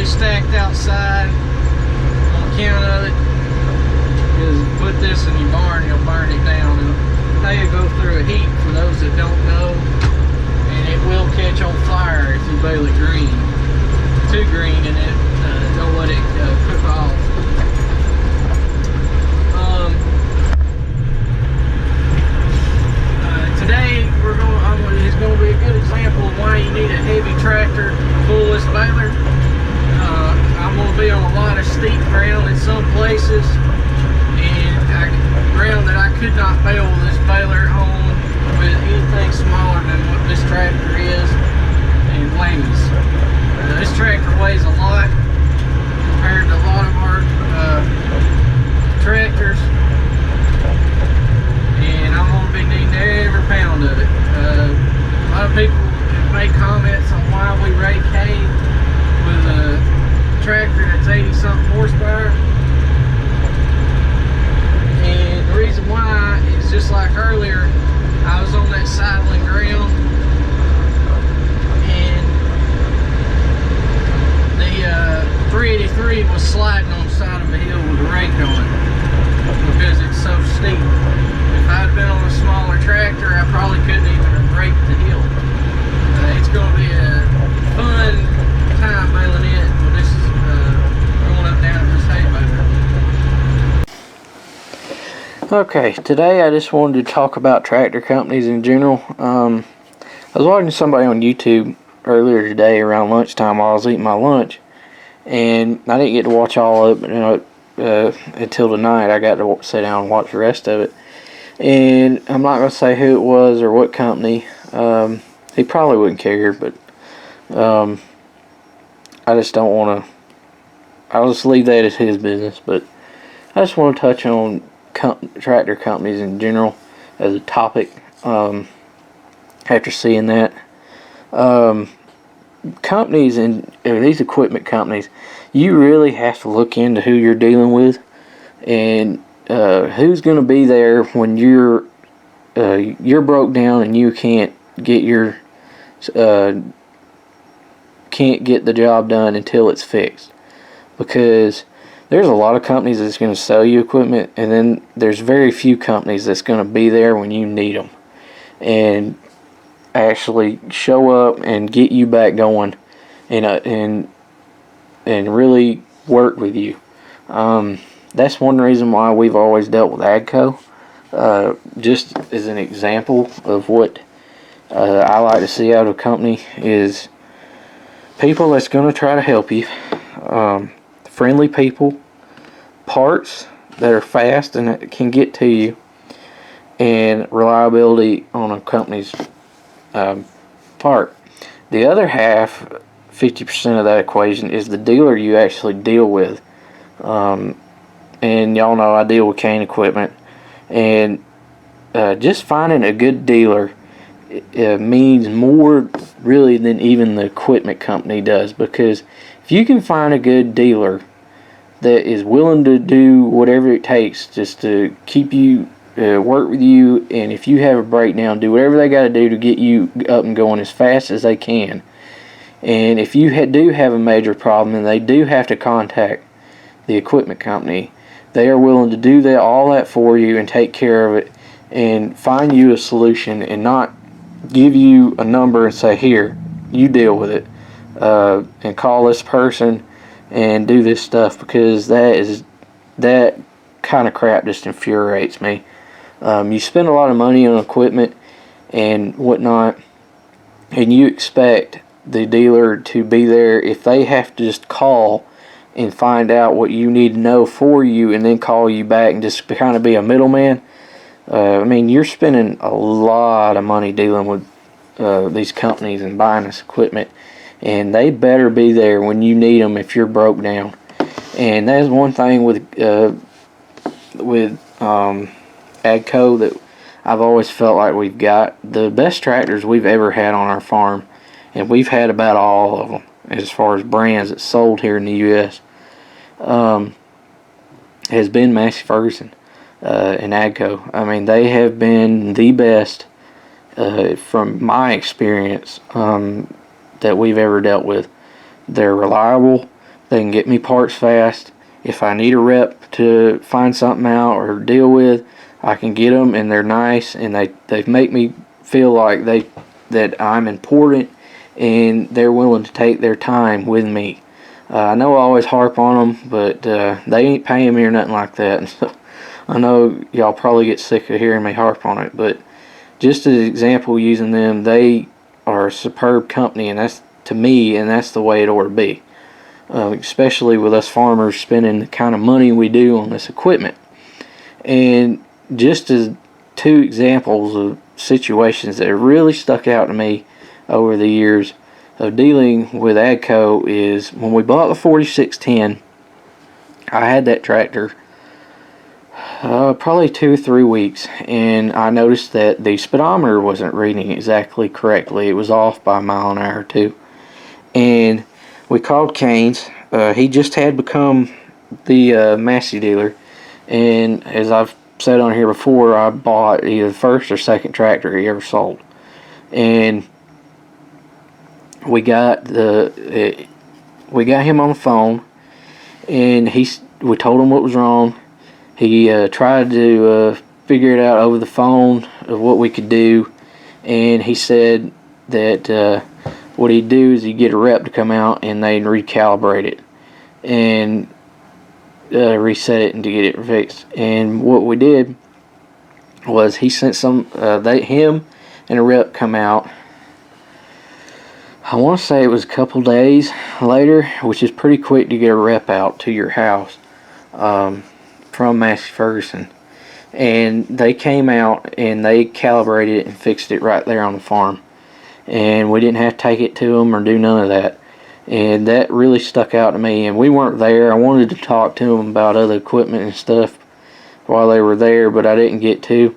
stacked outside on account of it. Is put this in your barn, you'll burn it down. And they go through a heat, for those that don't know, and it will catch on fire if you bale it green. Too green, and it don't let it cook off. Today is going to be a good example of why you need a heavy tractor to pull this baler. I'm going to be on a lot of steep ground in some places, and ground that I could not bale this baler on with anything smaller than what this tractor is and lanes. This tractor weighs a lot compared to a lot of our tractors, and I'm going to be needing every pound of it. A lot of people have made comments on why we rake hay with a tractor that's 80-something horsepower. And the reason why is just like earlier, I was on that sidling ground, and the 383 was sliding on the side of a hill with a rake on it because it's so steep. If I'd been on a smaller tractor, I probably couldn't even have raked the hill. It's going to be a fun time baling it with this going up down this hay baler. Okay, today I just wanted to talk about tractor companies in general. I was watching somebody on YouTube earlier today around lunchtime while I was eating my lunch, and I didn't get to watch all of it, until tonight. I got to sit down and watch the rest of it. And I'm not going to say who it was or what company. He probably wouldn't care, but I just don't want to. I'll just leave that as his business. But I just want to touch on tractor companies in general as a topic. After seeing that, companies and these equipment companies, you really have to look into who you're dealing with and who's going to be there when you're broke down and you can't get the job done until it's fixed. Because there's a lot of companies that's going to sell you equipment, and then there's very few companies that's going to be there when you need them and actually show up and get you back going and really work with you. That's one reason why we've always dealt with AGCO. Just as an example of what I like to see out of a company is people that's going to try to help you, friendly people, parts that are fast and that can get to you, and reliability on a company's part. The other half, 50% of that equation, is the dealer you actually deal with. And y'all know I deal with cane equipment, and just finding a good dealer means more really than even the equipment company does, because if you can find a good dealer that is willing to do whatever it takes just to keep you work with you, and if you have a breakdown, do whatever they got to do to get you up and going as fast as they can. And if you do have a major problem and they do have to contact the equipment company, they are willing to do all that for you and take care of it and find you a solution, and not give you a number and say, here, you deal with it, and call this person and do this stuff, because that kind of crap just infuriates me. You spend a lot of money on equipment and whatnot, and you expect the dealer to be there if they have to just call and find out what you need to know for you and then call you back and just kind of be a middleman. I mean, you're spending a lot of money dealing with these companies and buying this equipment, and they better be there when you need them if you're broke down. And that's one thing with AGCO that I've always felt like we've got the best tractors we've ever had on our farm, and we've had about all of them as far as brands that's sold here in the U.S. Has been Massey Ferguson and AGCO. I mean, they have been the best from my experience that we've ever dealt with. They're reliable. They can get me parts fast. If I need a rep to find something out or deal with, I can get them, and they're nice, and they make me feel like that I'm important, and they're willing to take their time with me. I know I always harp on them, but they ain't paying me or nothing like that. So I know y'all probably get sick of hearing me harp on it, but just as an example, using them, they are a superb company, and that's to me, and that's the way it ought to be. Especially with us farmers spending the kind of money we do on this equipment. And just as two examples of situations that have really stuck out to me over the years of dealing with AGCO is when we bought the 4610. I had that tractor probably 2 or 3 weeks, and I noticed that the speedometer wasn't reading exactly correctly. It was off by a mile an hour or two. And we called Canes. He just had become the Massey dealer, and as I've said on here before, I bought either the first or second tractor he ever sold. And we got him on the phone, and we told him what was wrong. He tried to figure it out over the phone of what we could do, and he said that what he'd do is he'd get a rep to come out and they'd recalibrate it and reset it and to get it fixed. And what we did was he sent him and a rep come out. I want to say it was a couple days later, which is pretty quick to get a rep out to your house from Massey Ferguson. And they came out and they calibrated it and fixed it right there on the farm. And we didn't have to take it to them or do none of that. And that really stuck out to me. And we weren't there. I wanted to talk to them about other equipment and stuff while they were there, but I didn't get to.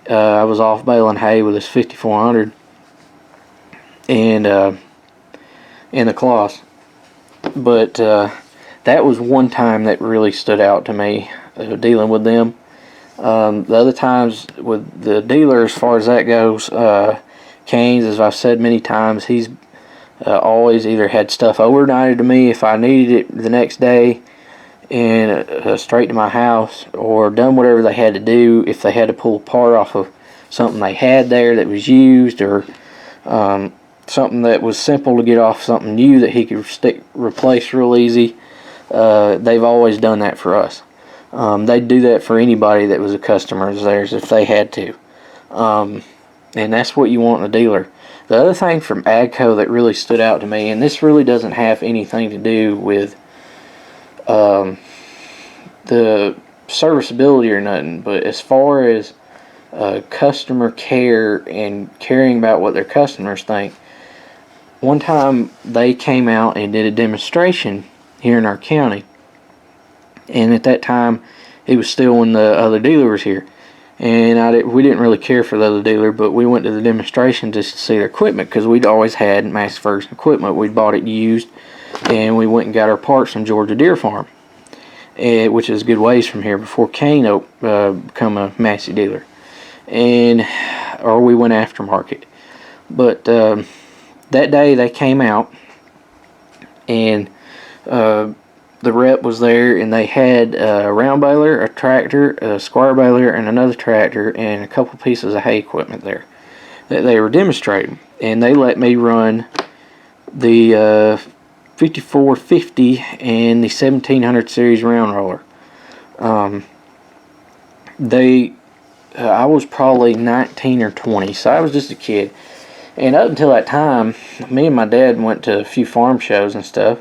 I was off baling hay with this 5400 and in the cloths. But that was one time that really stood out to me, dealing with them. The other times with the dealer, as far as that goes, Canes, as I've said many times, he's always either had stuff overnighted to me if I needed it the next day and straight to my house, or done whatever they had to do if they had to pull a part off of something they had there that was used, or something that was simple to get off something new that he could replace real easy. They've always done that for us. They'd do that for anybody that was a customer of theirs if they had to. And that's what you want in a dealer. The other thing from AGCO that really stood out to me, and this really doesn't have anything to do with the serviceability or nothing, but as far as customer care and caring about what their customers think, one time they came out and did a demonstration here in our county, and at that time it was still when the other dealer was here. And we didn't really care for the other dealer, but we went to the demonstration just to see their equipment, because we'd always had Massey Ferguson equipment. We'd bought it used, and we went and got our parts from Georgia Deer Farm, which is a good ways from here before Kane become a Massey dealer, or we went aftermarket. But that day they came out, and the rep was there, and they had a round baler, a tractor, a square baler, and another tractor, and a couple pieces of hay equipment there that they were demonstrating. And they let me run the 5450 and the 1700 series round roller. I was probably 19 or 20, so I was just a kid. And up until that time, me and my dad went to a few farm shows and stuff.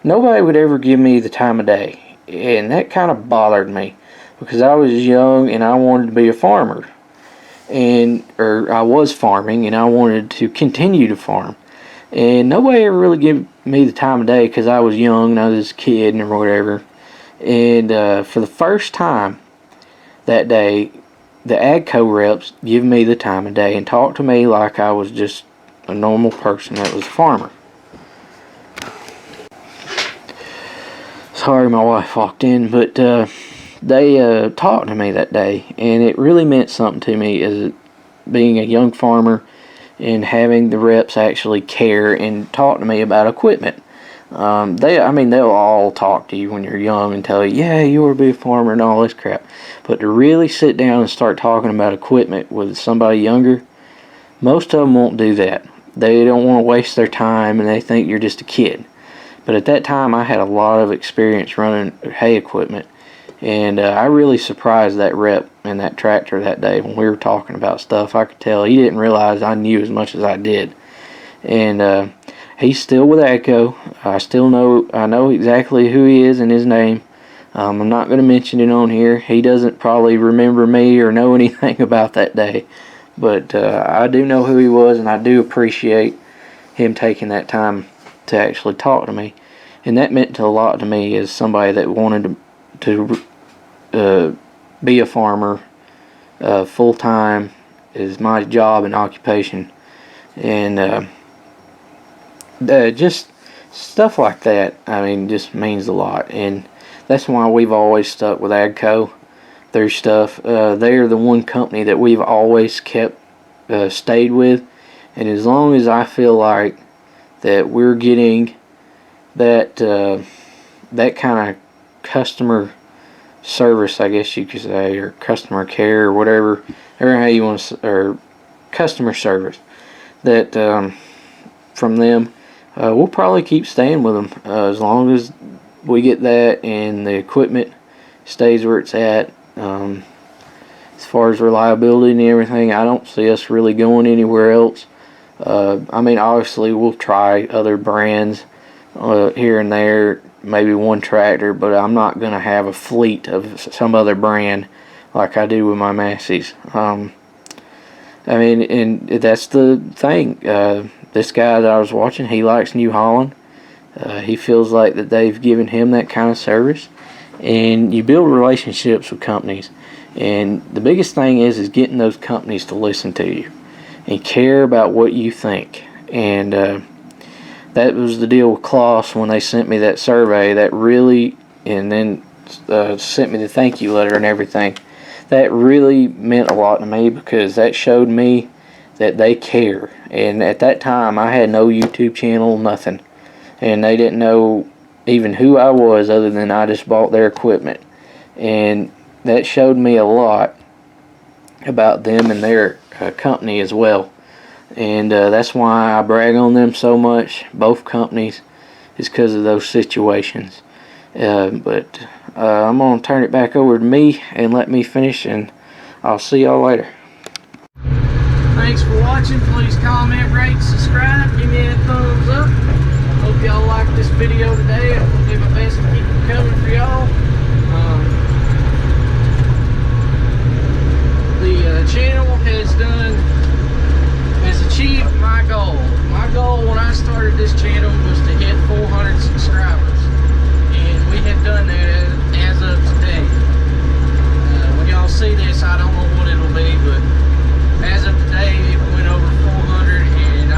Nobody would ever give me the time of day, and that kind of bothered me, because I was young and I wanted to be a farmer, or I was farming and I wanted to continue to farm, and nobody ever really gave me the time of day because I was young and I was a kid or whatever. And for the first time that day, the AGCO reps give me the time of day and talk to me like I was just a normal person that was a farmer. Sorry, my wife walked in, but they talked to me that day, and it really meant something to me as being a young farmer and having the reps actually care and talk to me about equipment. they'll all talk to you when you're young and tell you, yeah, you were a big farmer and all this crap. But to really sit down and start talking about equipment with somebody younger, most of them won't do that. They don't want to waste their time and they think you're just a kid. But at that time, I had a lot of experience running hay equipment, and I really surprised that rep in that tractor that day when we were talking about stuff. I could tell he didn't realize I knew as much as I did. And he's still with AGCO. I know exactly who he is and his name. I'm not going to mention it on here. He doesn't probably remember me or know anything about that day. But I do know who he was, and I do appreciate him taking that time to actually talk to me. And that meant a lot to me as somebody that wanted to be a farmer full time is my job and occupation. And just stuff like that, I mean, just means a lot. And that's why we've always stuck with AGCO. Their stuff, they're the one company that we've always stayed with. And as long as I feel like that we're getting that kind of customer service, I guess you could say, or customer care, or whatever how you want to, or customer service, that from them, we'll probably keep staying with them as long as we get that and the equipment stays where it's at. As far as reliability and everything, I don't see us really going anywhere else. I mean, obviously we'll try other brands here and there, maybe one tractor, but I'm not going to have a fleet of some other brand like I do with my Massey's. I mean, and that's the thing. This guy that I was watching, he likes New Holland. He feels like that they've given him that kind of service. And you build relationships with companies. And the biggest thing is getting those companies to listen to you and care about what you think. And that was the deal with Klaus when they sent me that survey. That really, and then sent me the thank you letter and everything. That really meant a lot to me because that showed me that they care. And at that time, I had no YouTube channel, nothing. And they didn't know even who I was other than I just bought their equipment. And that showed me a lot about them and their company as well. And that's why I brag on them so much, both companies, is because of those situations. But I'm going to turn it back over to me and let me finish, and I'll see y'all later. Thanks for watching. Please comment, rate, subscribe, give me a thumbs up. Hope y'all liked this video today. I'm going to do my best to keep it coming for y'all. The channel has achieved my goal. My goal when I started this channel was to hit 400 subscribers, and we have done that as of today. When y'all see this, I don't know what it'll be, but as of today, it went over 400, and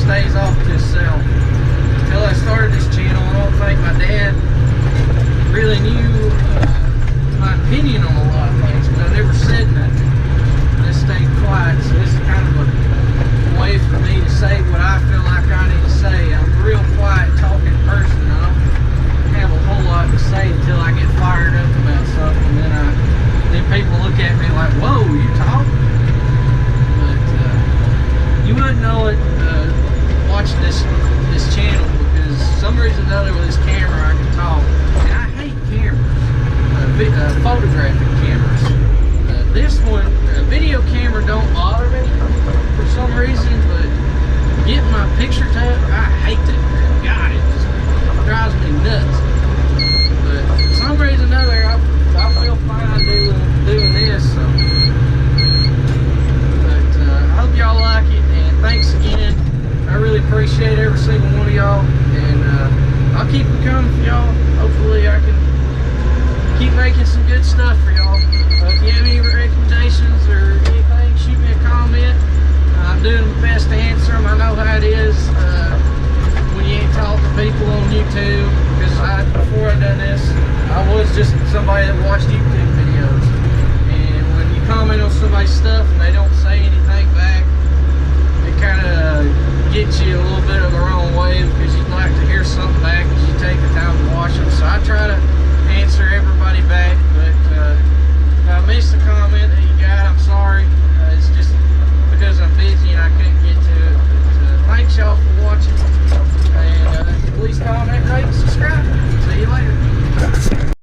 stays off to himself. Until I started this channel, I don't think my dad really knew my opinion on a lot of things, because I never said nothing. I just stayed quiet